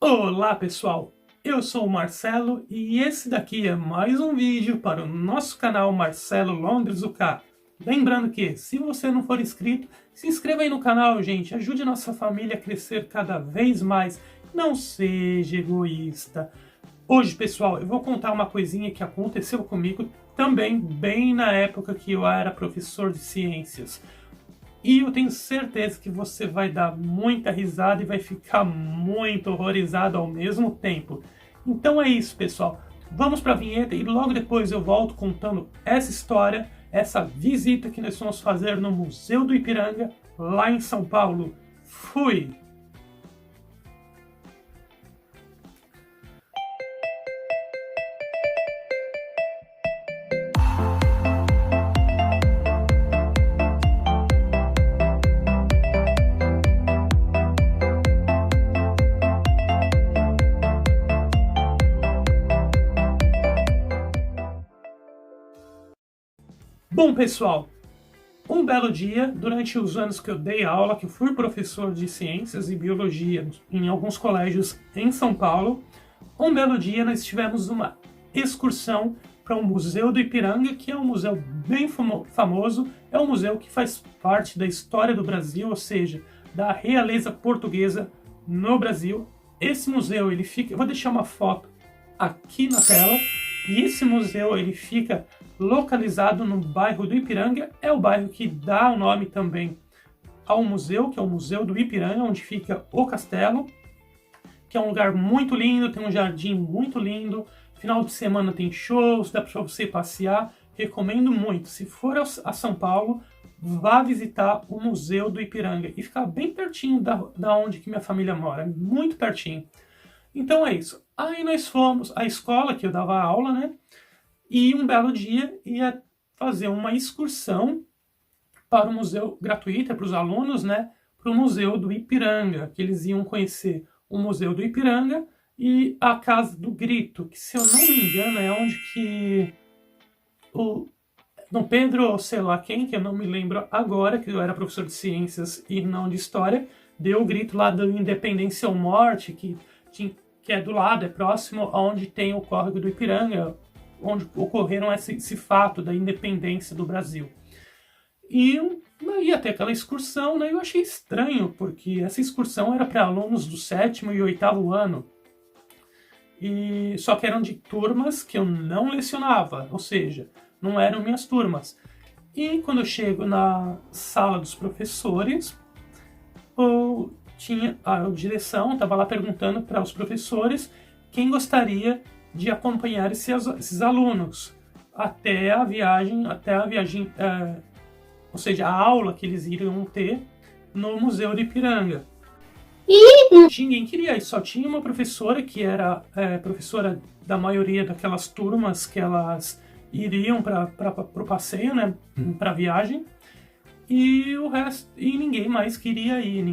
Olá pessoal, eu sou o Marcelo e esse daqui é mais um vídeo para o nosso canal Marcelo Londres UK. Lembrando que, se você não for inscrito, se inscreva aí no canal, gente. Ajude a nossa família a crescer cada vez mais. Não seja egoísta. Hoje, pessoal, eu vou contar uma coisinha que aconteceu comigo também bem na época que eu era professor de ciências. E eu tenho certeza que você vai dar muita risada e vai ficar muito horrorizado ao mesmo tempo. Então é isso, pessoal. Vamos para a vinheta e logo depois eu volto contando essa história, essa visita que nós vamos fazer no Museu do Ipiranga, lá em São Paulo. Fui! Bom, pessoal, um belo dia, durante os anos que eu dei aula, que eu fui professor de ciências e biologia em alguns colégios em São Paulo, um belo dia nós tivemos uma excursão para o Museu do Ipiranga, que é um museu bem famoso, é um museu que faz parte da história do Brasil, ou seja, da realeza portuguesa no Brasil. Esse museu, ele fica, eu vou deixar uma foto aqui na tela, e esse museu ele fica localizado no bairro do Ipiranga, é o bairro que dá o nome também ao museu, que é o Museu do Ipiranga, onde fica o castelo, que é um lugar muito lindo, tem um jardim muito lindo, final de semana tem shows, dá para você passear, recomendo muito. Se for a São Paulo, vá visitar o Museu do Ipiranga, e ficar bem pertinho da onde que minha família mora, muito pertinho. Então é isso. Aí nós fomos à escola, que eu dava aula, né? E um belo dia ia fazer uma excursão para o museu gratuita para os alunos, né? Para o Museu do Ipiranga, que eles iam conhecer o Museu do Ipiranga e a Casa do Grito, que, se eu não me engano, é onde que o Dom Pedro, ou sei lá quem, que eu não me lembro agora, que eu era professor de ciências e não de história, deu o grito lá do Independência ou Morte, que é do lado, é próximo aonde tem o córrego do Ipiranga, onde ocorreram esse fato da independência do Brasil. E ia ter aquela excursão, né? Eu achei estranho, porque essa excursão era para alunos do 7º e 8º ano. E só que eram de turmas que eu não lecionava, ou seja, não eram minhas turmas. E quando eu chego na sala dos professores, a direção estava lá perguntando para os professores quem gostaria de acompanhar esses alunos até a viagem, ou seja, a aula que eles iriam ter no Museu de Ipiranga. E ninguém queria, e só tinha uma professora que era professora da maioria daquelas turmas que elas iriam para o passeio, né, para a viagem. E o resto, e ninguém mais queria ir,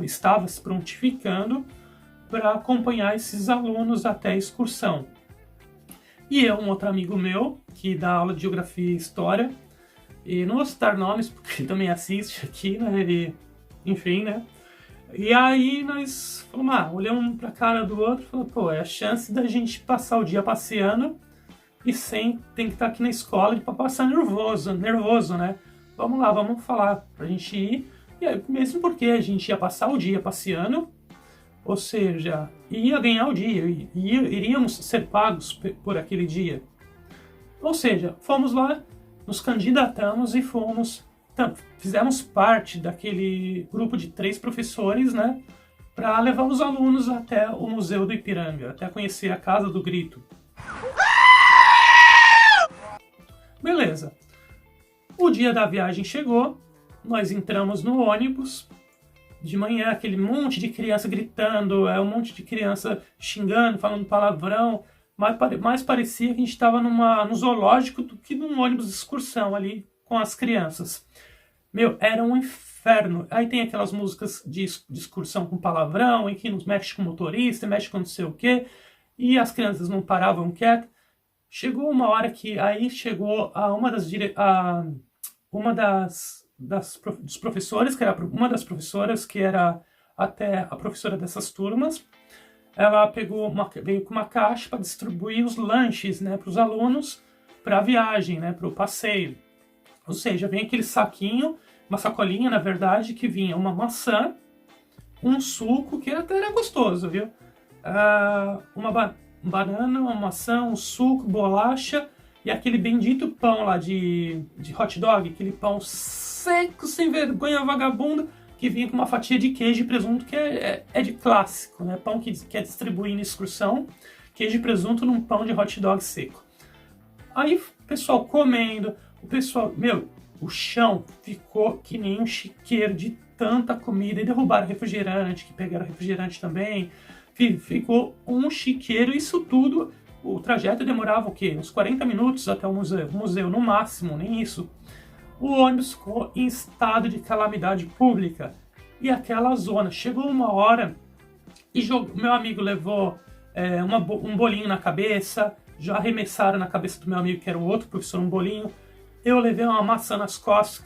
estava se prontificando para acompanhar esses alunos até a excursão. E eu, um outro amigo meu, que dá aula de Geografia e História, e não vou citar nomes, porque ele também assiste aqui, né, enfim, né. E aí nós falamos, olhamos um pra cara do outro e falamos, pô, é a chance da gente passar o dia passeando e sem tem que estar aqui na escola para passar nervoso, né. Vamos lá, vamos falar pra gente ir. E aí, mesmo porque a gente ia passar o dia passeando, ou seja, ia ganhar o dia, iríamos ser pagos por aquele dia. Ou seja, fomos lá, nos candidatamos e fizemos parte daquele grupo de 3 professores, né, para levar os alunos até o Museu do Ipiranga, até conhecer a Casa do Grito. Beleza. O dia da viagem chegou, nós entramos no ônibus, de manhã aquele monte de criança gritando, um monte de criança xingando, falando palavrão, mais parecia que a gente estava no zoológico do que num ônibus de excursão ali com as crianças. Meu, era um inferno. Aí tem aquelas músicas de excursão com palavrão, em que nos mexe com o motorista, mexe com não sei o quê, e as crianças não paravam quietas. Chegou uma hora que aí chegou dos professores, que era uma das professoras, que era até a professora dessas turmas. Ela veio com uma caixa para distribuir os lanches, né, para os alunos, para a viagem, né, para o passeio. Ou seja, vem aquele saquinho, uma sacolinha, na verdade, que vinha uma maçã, um suco, que até era gostoso, viu? Uma banana, uma maçã, um suco, bolacha e aquele bendito pão lá de hot dog, aquele pão seco, sem vergonha, vagabundo, que vinha com uma fatia de queijo e presunto, que é de clássico, né? Pão que quer distribuir em excursão, queijo e presunto num pão de hot dog seco. Aí o pessoal comendo, o chão ficou que nem um chiqueiro de tanta comida, e derrubaram refrigerante, que pegaram refrigerante também, ficou um chiqueiro. Isso tudo, o trajeto demorava o quê? Uns 40 minutos até o museu no máximo, nem isso. O ônibus ficou em estado de calamidade pública, e aquela zona, chegou uma hora, e meu amigo levou um bolinho na cabeça, já arremessaram na cabeça do meu amigo, que era o outro professor, um bolinho. Eu levei uma maçã nas costas.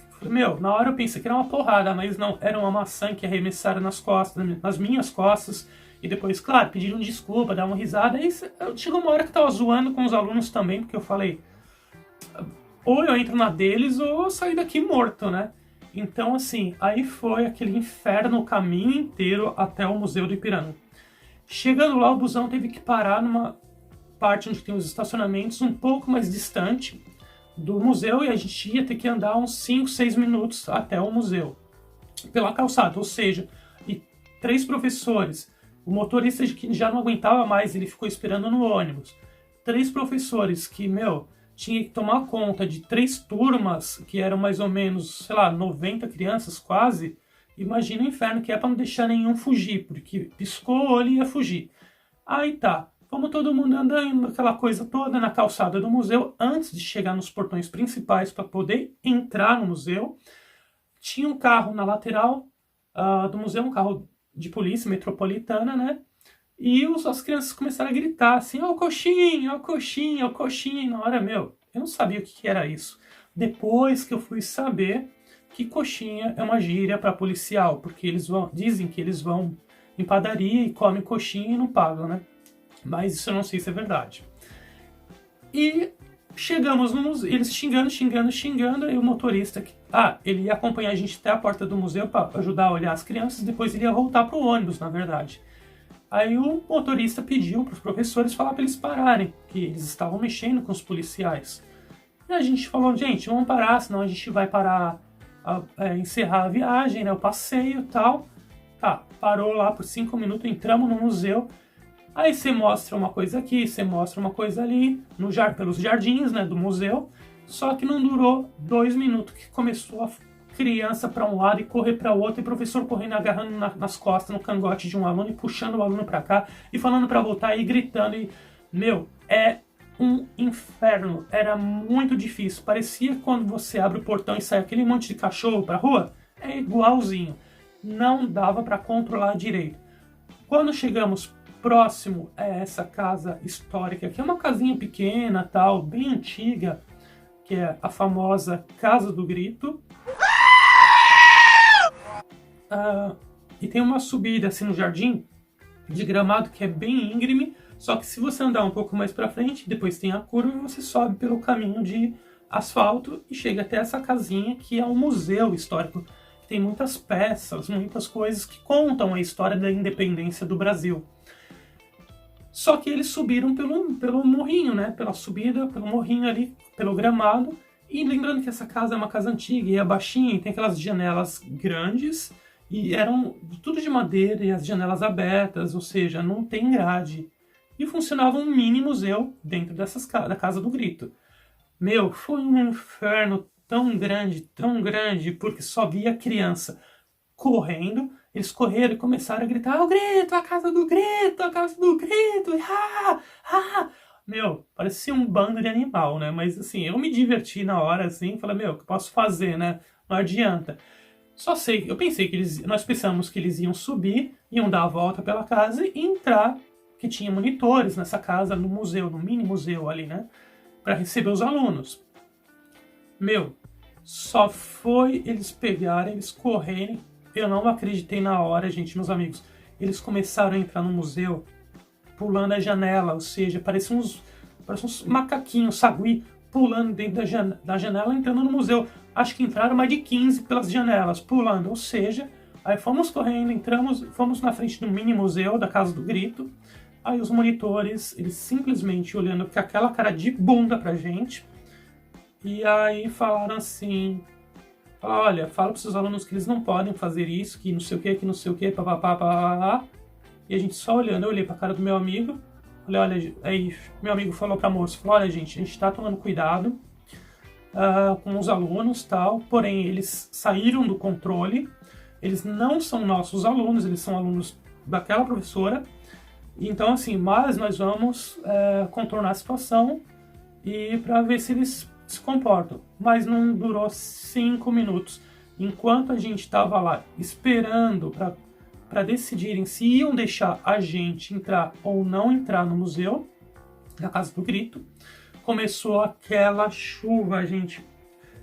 Na hora eu pensei que era uma porrada, mas não, era uma maçã que arremessaram nas costas, nas minhas costas. E depois, claro, pediram desculpa, davam uma risada. Aí chegou uma hora que eu tava zoando com os alunos também, porque eu falei, ou eu entro na deles, ou eu saio daqui morto, né? Então, assim, aí foi aquele inferno o caminho inteiro até o Museu do Ipiranga. Chegando lá, o busão teve que parar numa parte onde tem os estacionamentos um pouco mais distante do museu, e a gente ia ter que andar uns 5, 6 minutos até o museu pela calçada, ou seja, e 3 professores, o motorista que já não aguentava mais, ele ficou esperando no ônibus, 3 professores que, tinha que tomar conta de 3 turmas, que eram mais ou menos, 90 crianças quase. Imagina o inferno que é para não deixar nenhum fugir, porque piscou o olho e ia fugir. Aí tá, vamos todo mundo andando, aquela coisa toda na calçada do museu, antes de chegar nos portões principais para poder entrar no museu. Tinha um carro na lateral do museu, um carro de polícia metropolitana, né? E as crianças começaram a gritar assim, ó, coxinha, ó, coxinha, ó, coxinha. E na hora, eu não sabia o que era isso. Depois que eu fui saber que coxinha é uma gíria para policial, porque dizem que eles vão em padaria e comem coxinha e não pagam, né? Mas isso eu não sei se é verdade. E chegamos no museu, eles xingando, e o motorista, ele ia acompanhar a gente até a porta do museu para ajudar a olhar as crianças, depois ele ia voltar pro ônibus, na verdade. Aí o motorista pediu para os professores falar para eles pararem, que eles estavam mexendo com os policiais. E a gente falou, gente, vamos parar, senão a gente vai parar, encerrar a viagem, né, o passeio e tal. Tá, parou lá por 5 minutos, entramos no museu. Aí você mostra uma coisa aqui, você mostra uma coisa ali, pelos jardins, né, do museu. Só que não durou 2 minutos que começou a criança para um lado e correr para o outro, e o professor correndo, agarrando nas costas, no cangote de um aluno e puxando o aluno para cá e falando para voltar e gritando. E, é um inferno. Era muito difícil. Parecia quando você abre o portão e sai aquele monte de cachorro para rua. É igualzinho. Não dava para controlar direito. Quando chegamos próximo a essa casa histórica, que é uma casinha pequena, tal, bem antiga, que é a famosa Casa do Grito. E tem uma subida assim no jardim de gramado que é bem íngreme, só que se você andar um pouco mais para frente, depois tem a curva e você sobe pelo caminho de asfalto e chega até essa casinha que é um museu histórico. Tem muitas peças, muitas coisas que contam a história da independência do Brasil. Só que eles subiram pelo morrinho, né? Pela subida, pelo morrinho ali, pelo gramado. E lembrando que essa casa é uma casa antiga e é baixinha, e tem aquelas janelas grandes, e eram tudo de madeira e as janelas abertas, ou seja, não tem grade. E funcionava um mini museu dentro da Casa do Grito. Foi um inferno tão grande, porque só via criança correndo. Eles correram e começaram a gritar, o grito, a Casa do Grito, a Casa do Grito, parecia um bando de animal, né? Mas assim, eu me diverti na hora, assim, falei, o que eu posso fazer, né? Não adianta. Eu pensei que nós pensamos que eles iam subir, iam dar a volta pela casa e entrar, que tinha monitores nessa casa, no museu, no mini museu ali, né? Para receber os alunos. Só foi eles pegarem, eles correrem, Eu não acreditei na hora, gente, meus amigos. Eles começaram a entrar no museu pulando a janela, ou seja, parecia uns macaquinhos, sagui, pulando dentro da janela, entrando no museu. Acho que entraram mais de 15 pelas janelas, pulando, ou seja, aí fomos correndo, fomos na frente do mini museu da Casa do Grito. Aí os monitores, eles simplesmente olhando com aquela cara de bunda pra gente, e aí falaram assim, olha, fala pros seus alunos que eles não podem fazer isso, que não sei o que, papapá. E a gente só olhando, eu olhei pra cara do meu amigo, falei, olha, aí meu amigo falou pra moça, falou, olha gente, a gente tá tomando cuidado com os alunos tal, porém eles saíram do controle, eles não são nossos alunos, eles são alunos daquela professora, então assim, mas nós vamos contornar a situação e para ver se eles se comportam. Mas não durou 5 minutos, enquanto a gente estava lá esperando para decidirem se iam deixar a gente entrar ou não entrar no museu da Casa do Grito, começou aquela chuva, gente.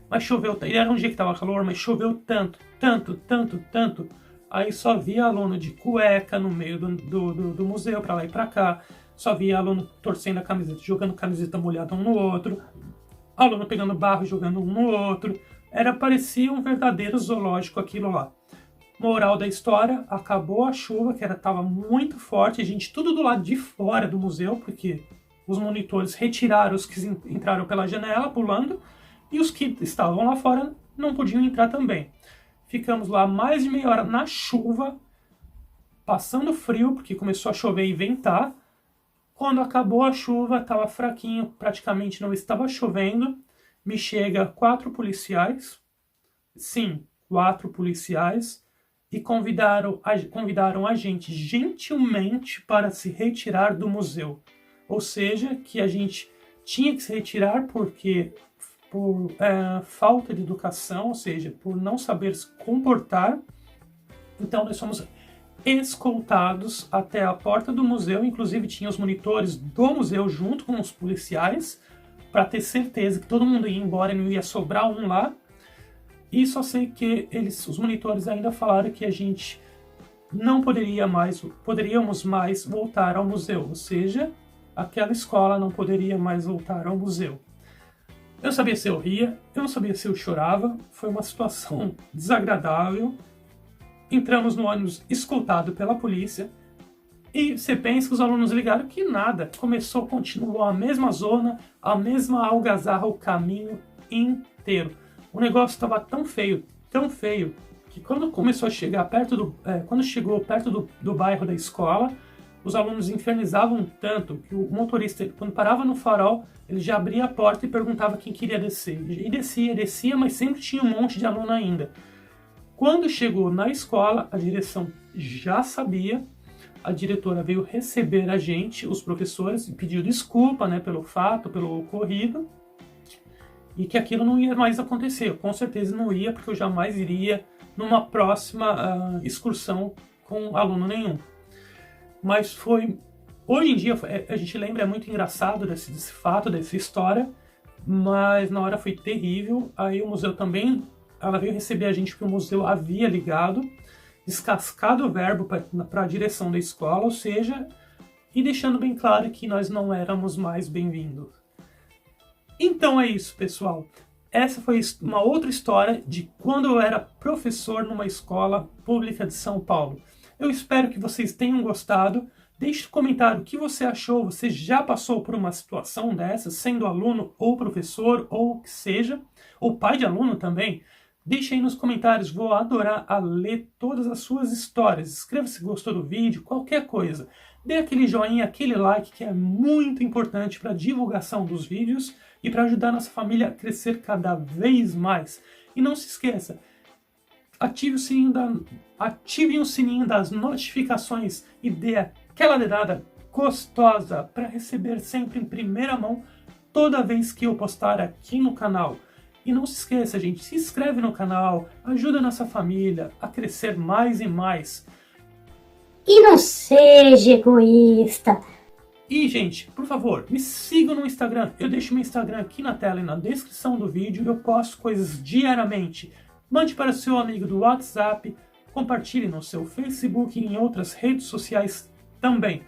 Mas choveu, era um dia que estava calor, mas choveu tanto. Aí só via aluno de cueca no meio do museu, para lá e para cá. Só via aluno torcendo a camiseta, jogando camiseta molhada um no outro. Aluno pegando barro e jogando um no outro. Parecia um verdadeiro zoológico aquilo lá. Moral da história, acabou a chuva, que estava muito forte, a gente tudo do lado de fora do museu, porque os monitores retiraram os que entraram pela janela, pulando, e os que estavam lá fora não podiam entrar também. Ficamos lá mais de meia hora na chuva, passando frio, porque começou a chover e ventar. Quando acabou a chuva, estava fraquinho, praticamente não estava chovendo, me chega 4 policiais, sim, 4 policiais, e convidaram a gente gentilmente para se retirar do museu. Ou seja, que a gente tinha que se retirar porque por falta de educação, ou seja, por não saber se comportar. Então nós fomos escoltados até a porta do museu, inclusive tinha os monitores do museu junto com os policiais, para ter certeza que todo mundo ia embora e não ia sobrar um lá. E só sei que os monitores ainda falaram que a gente não poderíamos mais voltar ao museu, ou seja, aquela escola não poderia mais voltar ao museu. Eu não sabia se eu ria, eu não sabia se eu chorava, foi uma situação desagradável. Entramos no ônibus escoltado pela polícia e você pensa que os alunos ligaram que nada, continuou a mesma zona, a mesma algazarra, o caminho inteiro. O negócio estava tão feio, que quando começou a chegar quando chegou perto do bairro da escola, os alunos infernizavam tanto que o motorista, quando parava no farol, ele já abria a porta e perguntava quem queria descer. E descia, mas sempre tinha um monte de aluno ainda. Quando chegou na escola, a direção já sabia, a diretora veio receber a gente, os professores, e pediu desculpa, pelo ocorrido, e que aquilo não ia mais acontecer. Com certeza não ia, porque eu jamais iria numa próxima excursão com aluno nenhum. Mas hoje em dia, a gente lembra, é muito engraçado desse fato, dessa história, mas na hora foi terrível. Aí o museu também, ela veio receber a gente porque o museu havia ligado, descascado o verbo para a direção da escola, ou seja, e deixando bem claro que nós não éramos mais bem-vindos. Então é isso, pessoal. Essa foi uma outra história de quando eu era professor numa escola pública de São Paulo. Eu espero que vocês tenham gostado. Deixe no comentário o que você achou. Você já passou por uma situação dessa, sendo aluno ou professor, ou o que seja, ou pai de aluno também? Deixe aí nos comentários, vou adorar a ler todas as suas histórias. Escreva se gostou do vídeo, qualquer coisa. Dê aquele joinha, aquele like, que é muito importante para a divulgação dos vídeos e para ajudar a nossa família a crescer cada vez mais. E não se esqueça, ative o sininho das notificações e dê aquela dedada gostosa para receber sempre em primeira mão toda vez que eu postar aqui no canal. E não se esqueça, gente, se inscreve no canal, ajuda a nossa família a crescer mais e mais. E não seja egoísta. E, gente, por favor, me sigam no Instagram. Eu deixo meu Instagram aqui na tela e na descrição do vídeo. Eu posto coisas diariamente. Mande para o seu amigo do WhatsApp, compartilhe no seu Facebook e em outras redes sociais também.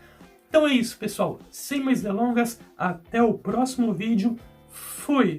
Então é isso, pessoal. Sem mais delongas, até o próximo vídeo. Fui!